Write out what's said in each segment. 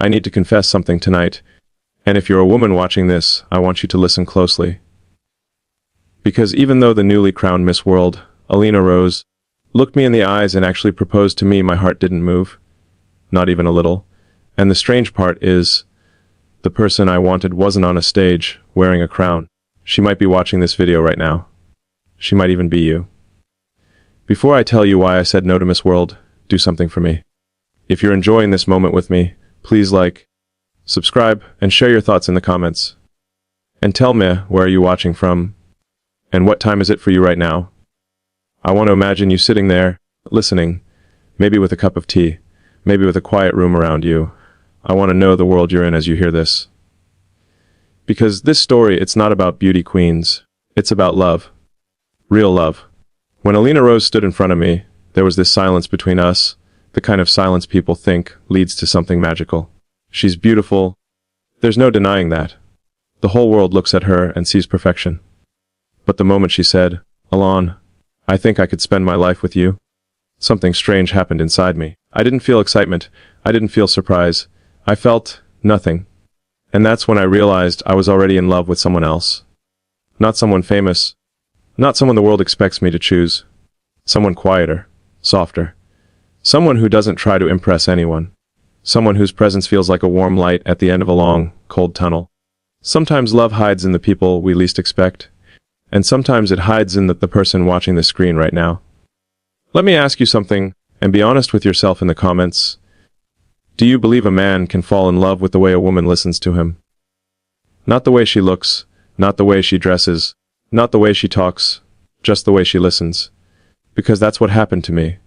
I need to confess something tonight, and if you're a woman watching this, I want you to listen closely. Because even though the newly crowned Miss World, Alina Rose, looked me in the eyes and actually proposed to me, my heart didn't move. Not even a little. And the strange part is, the person I wanted wasn't on a stage, wearing a crown. She might be watching this video right now. She might even be you. Before I tell you why I said no to Miss World, do something for me. If you're enjoying this moment with me, please like, subscribe, and share your thoughts in the comments. And tell me, where are you watching from? And what time is it for you right now? I want to imagine you sitting there, listening, maybe with a cup of tea, maybe with a quiet room around you. I want to know the world you're in as you hear this. Because this story, it's not about beauty queens. It's about love. Real love. When Alina Rose stood in front of me, there was this silence between us, the kind of silence people think leads to something magical. She's beautiful. There's no denying that. The whole world looks at her and sees perfection. But the moment she said, "Elon, I think I could spend my life with you," something strange happened inside me. I didn't feel excitement. I didn't feel surprise. I felt nothing. And that's when I realized I was already in love with someone else. Not someone famous. Not someone the world expects me to choose. Someone quieter, softer. Someone who doesn't try to impress anyone. Someone whose presence feels like a warm light at the end of a long, cold tunnel. Sometimes love hides in the people we least expect. And sometimes it hides in the person watching the screen right now. Let me ask you something, and be honest with yourself in the comments. Do you believe a man can fall in love with the way a woman listens to him? Not the way she looks, not the way she dresses, not the way she talks, just the way she listens. Because that's what happened to me.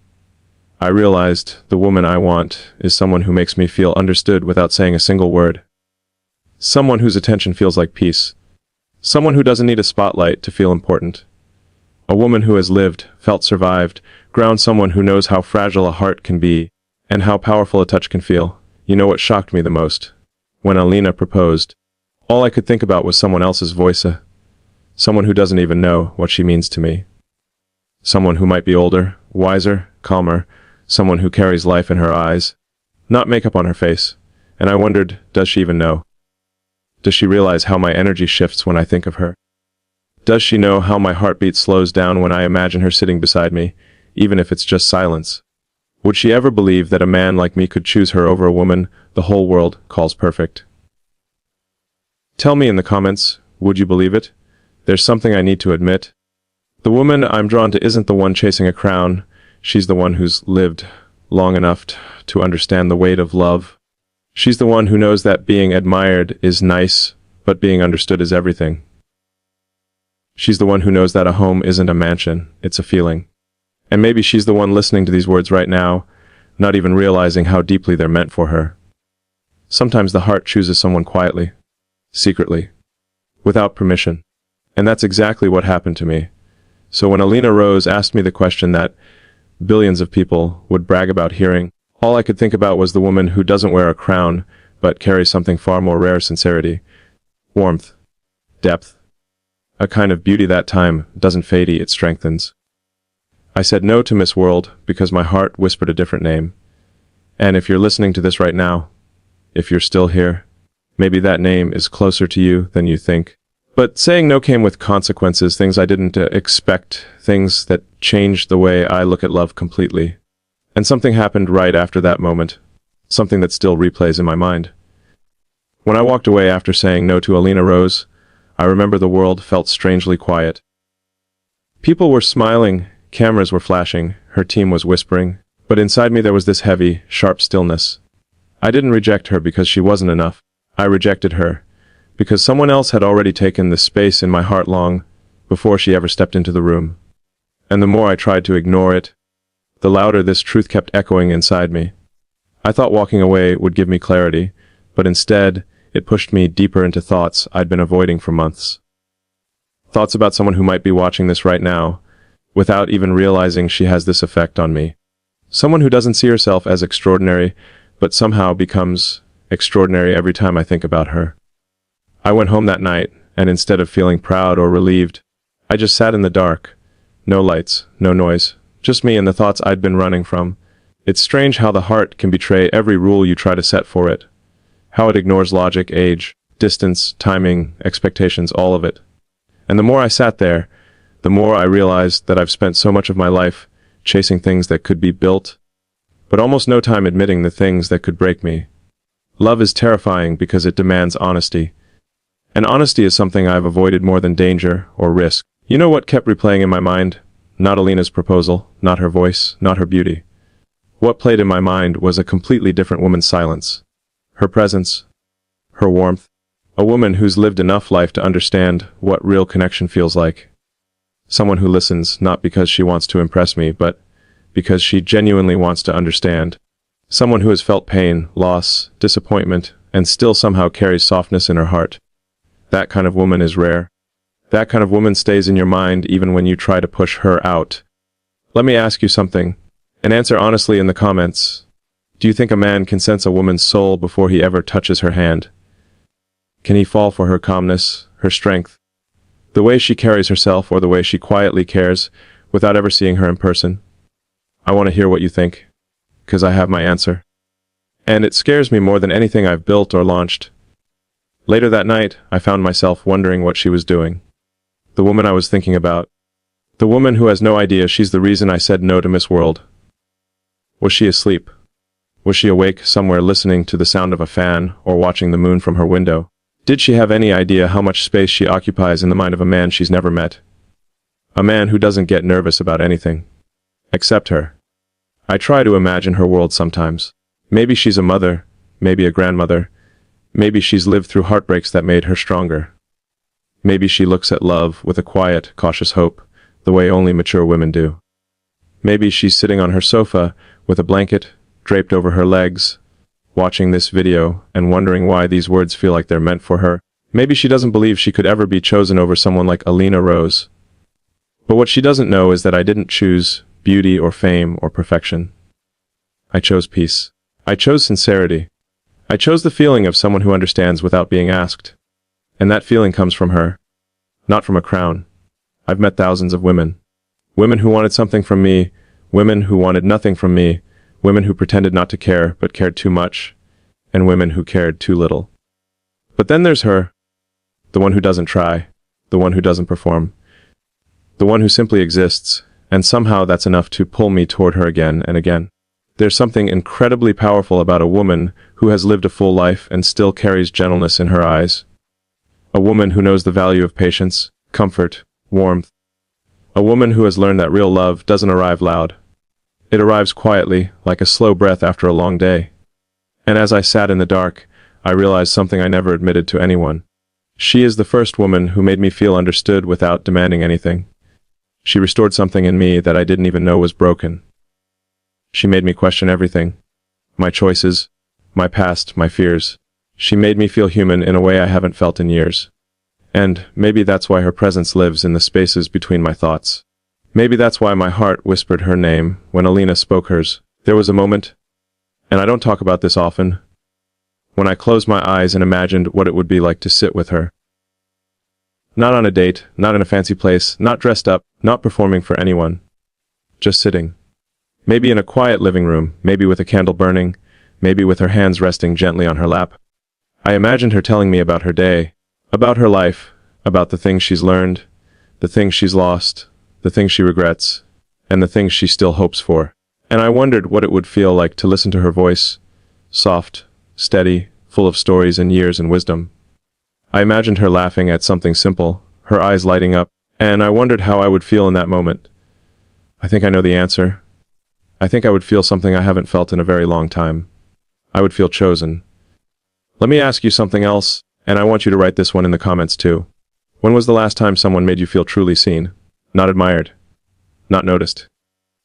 I realized the woman I want is someone who makes me feel understood without saying a single word. Someone whose attention feels like peace. Someone who doesn't need a spotlight to feel important. A woman who has lived, felt, survived, ground, someone who knows how fragile a heart can be, and how powerful a touch can feel. You know what shocked me the most? When Alina proposed, all I could think about was someone else's voice. Someone who doesn't even know what she means to me. Someone who might be older, wiser, calmer, someone who carries life in her eyes, not makeup on her face. And I wondered, does she even know? Does she realize how my energy shifts when I think of her? Does she know how my heartbeat slows down when I imagine her sitting beside me, even if it's just silence? Would she ever believe that a man like me could choose her over a woman the whole world calls perfect? Tell me in the comments, would you believe it? There's something I need to admit. The woman I'm drawn to isn't the one chasing a crown. She's the one who's lived long enough to understand the weight of love. She's the one who knows that being admired is nice, but being understood is everything. She's the one who knows that a home isn't a mansion, it's a feeling. And maybe she's the one listening to these words right now, not even realizing how deeply they're meant for her. Sometimes the heart chooses someone quietly, secretly, without permission. And that's exactly what happened to me. So when Alina Rose asked me the question that billions of people would brag about hearing, all I could think about was the woman who doesn't wear a crown, but carries something far more rare: sincerity, warmth, depth, a kind of beauty that time doesn't fade, it strengthens. I said no to Miss World because my heart whispered a different name. And if you're listening to this right now, if you're still here, maybe that name is closer to you than you think. But saying no came with consequences, things I didn't expect, things that changed the way I look at love completely. And something happened right after that moment, something that still replays in my mind. When I walked away after saying no to Alina Rose, I remember the world felt strangely quiet. People were smiling, cameras were flashing, her team was whispering, but inside me there was this heavy, sharp stillness. I didn't reject her because she wasn't enough. I rejected her because someone else had already taken the space in my heart long before she ever stepped into the room. And the more I tried to ignore it, the louder this truth kept echoing inside me. I thought walking away would give me clarity, but instead, it pushed me deeper into thoughts I'd been avoiding for months. Thoughts about someone who might be watching this right now, without even realizing she has this effect on me. Someone who doesn't see herself as extraordinary, but somehow becomes extraordinary every time I think about her. I went home that night, and instead of feeling proud or relieved, I just sat in the dark. No lights, no noise. Just me and the thoughts I'd been running from. It's strange how the heart can betray every rule you try to set for it. How it ignores logic, age, distance, timing, expectations, all of it. And the more I sat there, the more I realized that I've spent so much of my life chasing things that could be built, but almost no time admitting the things that could break me. Love is terrifying because it demands honesty. And honesty is something I've avoided more than danger or risk. You know what kept replaying in my mind? Not Alina's proposal, not her voice, not her beauty. What played in my mind was a completely different woman's silence. Her presence, her warmth, a woman who's lived enough life to understand what real connection feels like. Someone who listens not because she wants to impress me, but because she genuinely wants to understand. Someone who has felt pain, loss, disappointment, and still somehow carries softness in her heart. That kind of woman is rare. That kind of woman stays in your mind even when you try to push her out. Let me ask you something, and answer honestly in the comments. Do you think a man can sense a woman's soul before he ever touches her hand? Can he fall for her calmness, her strength, the way she carries herself or the way she quietly cares without ever seeing her in person? I want to hear what you think, because I have my answer. And it scares me more than anything I've built or launched. Later that night, I found myself wondering what she was doing. The woman I was thinking about. The woman who has no idea she's the reason I said no to Miss World. Was she asleep? Was she awake somewhere listening to the sound of a fan or watching the moon from her window? Did she have any idea how much space she occupies in the mind of a man she's never met? A man who doesn't get nervous about anything. Except her. I try to imagine her world sometimes. Maybe she's a mother, maybe a grandmother. Maybe she's lived through heartbreaks that made her stronger. Maybe she looks at love with a quiet, cautious hope, the way only mature women do. Maybe she's sitting on her sofa with a blanket draped over her legs, watching this video and wondering why these words feel like they're meant for her. Maybe she doesn't believe she could ever be chosen over someone like Alina Rose. But what she doesn't know is that I didn't choose beauty or fame or perfection. I chose peace. I chose sincerity. I chose the feeling of someone who understands without being asked. And that feeling comes from her, not from a crown. I've met thousands of women. Women who wanted something from me, women who wanted nothing from me, women who pretended not to care but cared too much, and women who cared too little. But then there's her, the one who doesn't try, the one who doesn't perform, the one who simply exists, and somehow that's enough to pull me toward her again and again. There's something incredibly powerful about a woman who has lived a full life and still carries gentleness in her eyes. A woman who knows the value of patience, comfort, warmth. A woman who has learned that real love doesn't arrive loud. It arrives quietly, like a slow breath after a long day. And as I sat in the dark, I realized something I never admitted to anyone. She is the first woman who made me feel understood without demanding anything. She restored something in me that I didn't even know was broken. She made me question everything. My choices, my past, my fears. She made me feel human in a way I haven't felt in years. And maybe that's why her presence lives in the spaces between my thoughts. Maybe that's why my heart whispered her name when Alina spoke hers. There was a moment, and I don't talk about this often, when I closed my eyes and imagined what it would be like to sit with her. Not on a date, not in a fancy place, not dressed up, not performing for anyone. Just sitting. Maybe in a quiet living room, maybe with a candle burning, maybe with her hands resting gently on her lap. I imagined her telling me about her day, about her life, about the things she's learned, the things she's lost, the things she regrets, and the things she still hopes for. And I wondered what it would feel like to listen to her voice, soft, steady, full of stories and years and wisdom. I imagined her laughing at something simple, her eyes lighting up, and I wondered how I would feel in that moment. I think I know the answer. I think I would feel something I haven't felt in a very long time. I would feel chosen. Let me ask you something else, and I want you to write this one in the comments too. When was the last time someone made you feel truly seen? Not admired? Not noticed?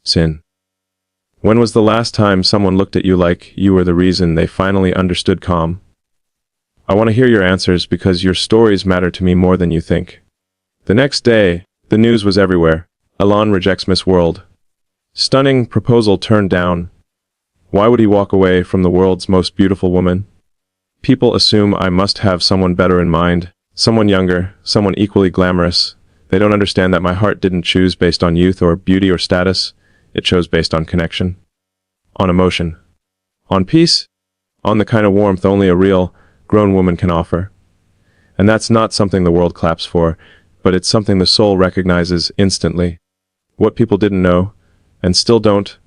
Sin. When was the last time someone looked at you like you were the reason they finally understood calm? I want to hear your answers because your stories matter to me more than you think. The next day, the news was everywhere. Elon rejects Miss World. Stunning proposal turned down. Why would he walk away from the world's most beautiful woman? People assume I must have someone better in mind, someone younger, someone equally glamorous. They don't understand that my heart didn't choose based on youth or beauty or status. It chose based on connection, on emotion, on peace, on the kind of warmth only a real, grown woman can offer. And that's not something the world claps for, but it's something the soul recognizes instantly. What people didn't know, and still don't,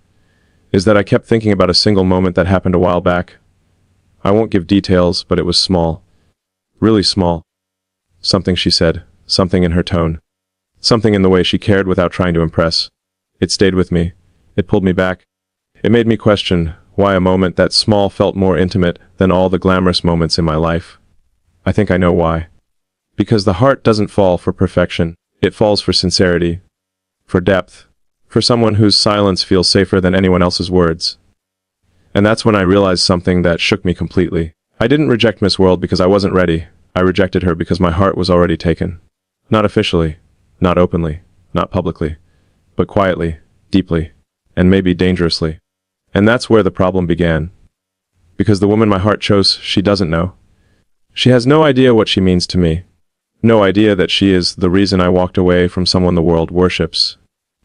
is that I kept thinking about a single moment that happened a while back. I won't give details, but it was small. Really small. Something she said, something in her tone, something in the way she cared without trying to impress. It stayed with me. It pulled me back. It made me question why a moment that small felt more intimate than all the glamorous moments in my life. I think I know why. Because the heart doesn't fall for perfection. It falls for sincerity, for depth, for someone whose silence feels safer than anyone else's words. And that's when I realized something that shook me completely. I didn't reject Miss World because I wasn't ready. I rejected her because my heart was already taken. Not officially, not openly, not publicly, but quietly, deeply, and maybe dangerously. And that's where the problem began. Because the woman my heart chose, she doesn't know. She has no idea what she means to me. No idea that she is the reason I walked away from someone the world worships.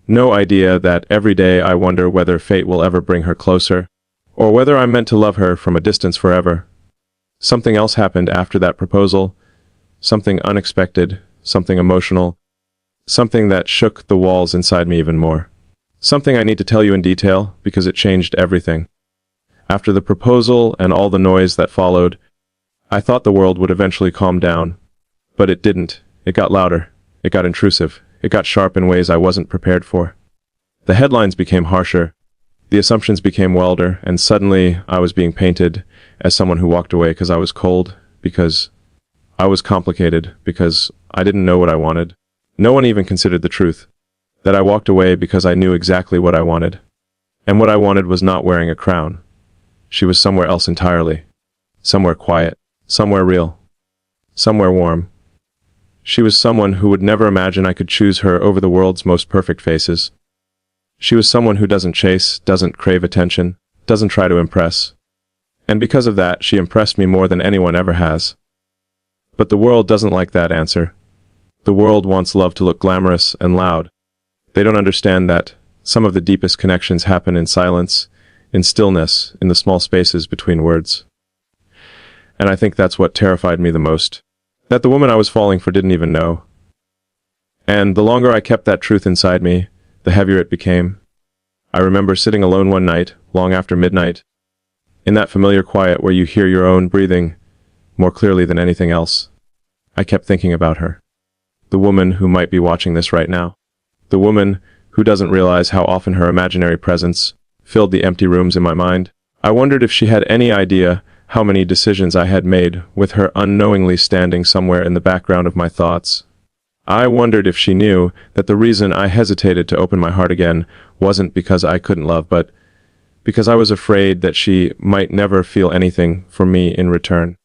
No idea that every day I wonder whether fate will ever bring her closer, or whether I'm meant to love her from a distance forever. Something else happened after that proposal. Something unexpected, something emotional, something that shook the walls inside me even more. Something I need to tell you in detail because it changed everything. After the proposal and all the noise that followed, I thought the world would eventually calm down. But it didn't. It got louder. It got intrusive. It got sharp in ways I wasn't prepared for. The headlines became harsher. The assumptions became wilder, and suddenly I was being painted as someone who walked away because I was cold, because I was complicated, because I didn't know what I wanted. No one even considered the truth. That I walked away because I knew exactly what I wanted. And what I wanted was not wearing a crown. She was somewhere else entirely. Somewhere quiet. Somewhere real. Somewhere warm. She was someone who would never imagine I could choose her over the world's most perfect faces. She was someone who doesn't chase, doesn't crave attention, doesn't try to impress. And because of that, she impressed me more than anyone ever has. But the world doesn't like that answer. The world wants love to look glamorous and loud. They don't understand that some of the deepest connections happen in silence, in stillness, in the small spaces between words. And I think that's what terrified me the most. That the woman I was falling for didn't even know. And the longer I kept that truth inside me, the heavier it became. I remember sitting alone one night, long after midnight, in that familiar quiet where you hear your own breathing more clearly than anything else. I kept thinking about her. The woman who might be watching this right now. The woman who doesn't realize how often her imaginary presence filled the empty rooms in my mind. I wondered if she had any idea how many decisions I had made with her unknowingly standing somewhere in the background of my thoughts. I wondered if she knew that the reason I hesitated to open my heart again wasn't because I couldn't love, but because I was afraid that she might never feel anything for me in return.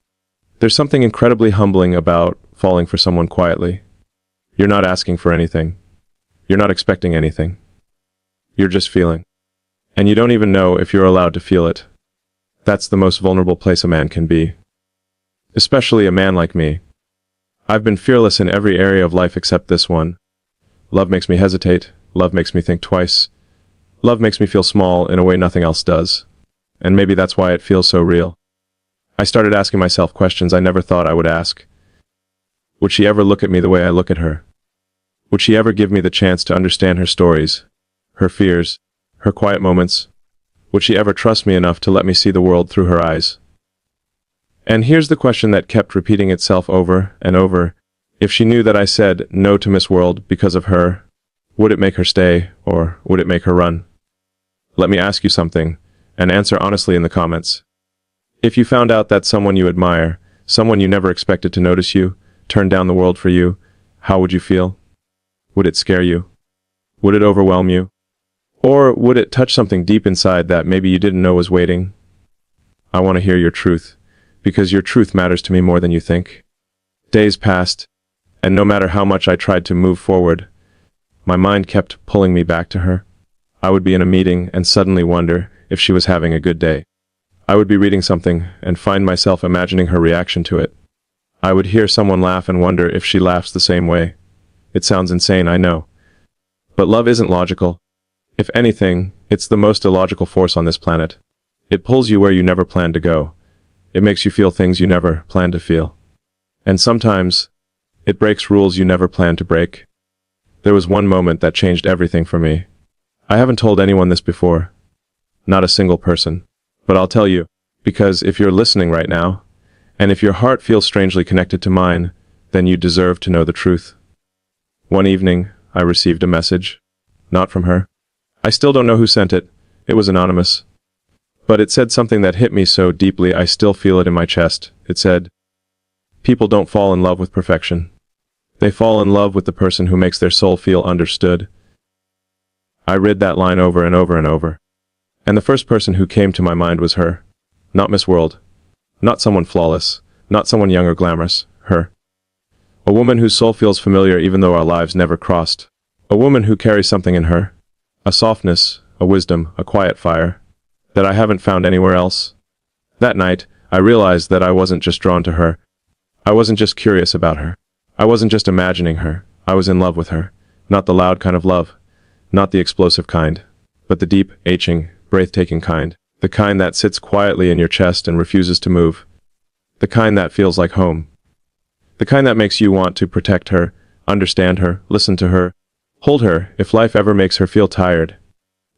There's something incredibly humbling about falling for someone quietly. You're not asking for anything. You're not expecting anything. You're just feeling. And you don't even know if you're allowed to feel it. That's the most vulnerable place a man can be. Especially a man like me. I've been fearless in every area of life except this one. Love makes me hesitate. Love makes me think twice. Love makes me feel small in a way nothing else does. And maybe that's why it feels so real. I started asking myself questions I never thought I would ask. Would she ever look at me the way I look at her? Would she ever give me the chance to understand her stories, her fears, her quiet moments? Would she ever trust me enough to let me see the world through her eyes? And here's the question that kept repeating itself over and over. If she knew that I said no to Miss World because of her, would it make her stay, or would it make her run? Let me ask you something, and answer honestly in the comments. If you found out that someone you admire, someone you never expected to notice you, turned down the world for you, how would you feel? Would it scare you? Would it overwhelm you? Or would it touch something deep inside that maybe you didn't know was waiting? I want to hear your truth, because your truth matters to me more than you think. Days passed, and no matter how much I tried to move forward, my mind kept pulling me back to her. I would be in a meeting and suddenly wonder if she was having a good day. I would be reading something and find myself imagining her reaction to it. I would hear someone laugh and wonder if she laughs the same way. It sounds insane, I know. But love isn't logical. If anything, it's the most illogical force on this planet. It pulls you where you never planned to go. It makes you feel things you never planned to feel. And sometimes, it breaks rules you never planned to break. There was one moment that changed everything for me. I haven't told anyone this before. Not a single person. But I'll tell you, because if you're listening right now, and if your heart feels strangely connected to mine, then you deserve to know the truth. One evening, I received a message. Not from her. I still don't know who sent it. It was anonymous. But it said something that hit me so deeply I still feel it in my chest. It said, "People don't fall in love with perfection. They fall in love with the person who makes their soul feel understood." I read that line over and over and over. And the first person who came to my mind was her. Not Miss World. Not someone flawless. Not someone young or glamorous. Her. A woman whose soul feels familiar even though our lives never crossed. A woman who carries something in her. A softness, a wisdom, a quiet fire. That I haven't found anywhere else. That night, I realized that I wasn't just drawn to her. I wasn't just curious about her. I wasn't just imagining her. I was in love with her. Not the loud kind of love. Not the explosive kind. But the deep, aching, breathtaking kind. The kind that sits quietly in your chest and refuses to move. The kind that feels like home. The kind that makes you want to protect her, understand her, listen to her, hold her if life ever makes her feel tired.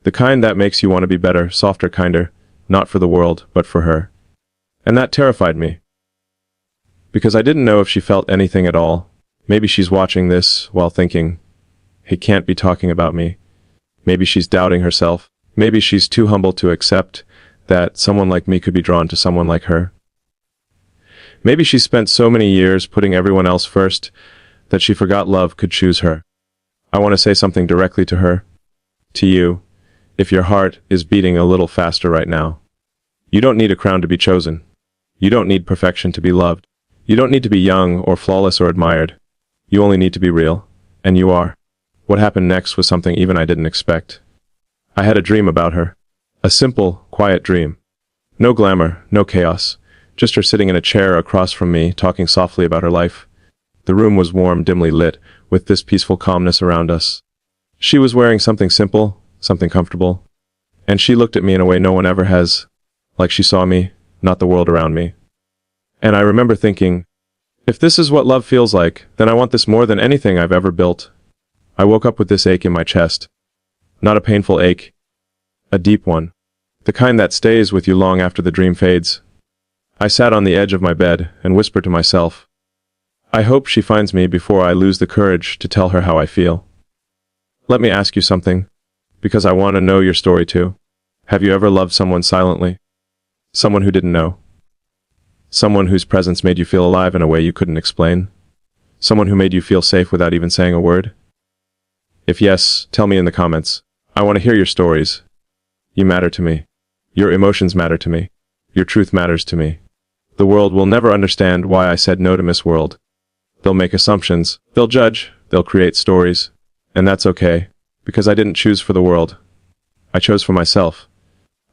The kind that makes you want to be better, softer, kinder, not for the world, but for her. And that terrified me. Because I didn't know if she felt anything at all. Maybe she's watching this while thinking, he can't be talking about me. Maybe she's doubting herself. Maybe she's too humble to accept that someone like me could be drawn to someone like her. Maybe she spent so many years putting everyone else first that she forgot love could choose her. I want to say something directly to her. To you, if your heart is beating a little faster right now. You don't need a crown to be chosen. You don't need perfection to be loved. You don't need to be young or flawless or admired. You only need to be real. And you are. What happened next was something even I didn't expect. I had a dream about her. A simple, quiet dream. No glamour, no chaos. Just her sitting in a chair across from me, talking softly about her life. The room was warm, dimly lit, with this peaceful calmness around us. She was wearing something simple, something comfortable. And she looked at me in a way no one ever has. Like she saw me, not the world around me. And I remember thinking, if this is what love feels like, then I want this more than anything I've ever built. I woke up with this ache in my chest. Not a painful ache. A deep one. The kind that stays with you long after the dream fades. I sat on the edge of my bed and whispered to myself, I hope she finds me before I lose the courage to tell her how I feel. Let me ask you something, because I want to know your story too. Have you ever loved someone silently? Someone who didn't know? Someone whose presence made you feel alive in a way you couldn't explain? Someone who made you feel safe without even saying a word? If yes, tell me in the comments. I want to hear your stories. You matter to me. Your emotions matter to me. Your truth matters to me. The world will never understand why I said no to Miss World. They'll make assumptions. They'll judge. They'll create stories. And that's okay, because I didn't choose for the world. I chose for myself.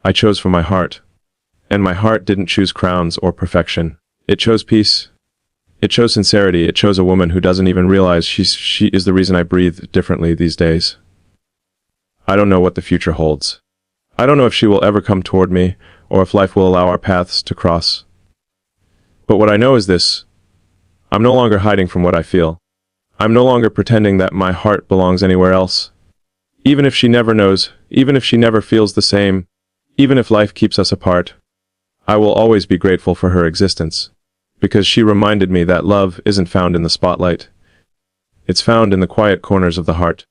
I chose for my heart. And my heart didn't choose crowns or perfection. It chose peace. It chose sincerity. It chose a woman who doesn't even realize she is the reason I breathe differently these days. I don't know what the future holds. I don't know if she will ever come toward me, or if life will allow our paths to cross. But what I know is this. I'm no longer hiding from what I feel. I'm no longer pretending that my heart belongs anywhere else. Even if she never knows, even if she never feels the same, even if life keeps us apart, I will always be grateful for her existence. Because she reminded me that love isn't found in the spotlight. It's found in the quiet corners of the heart.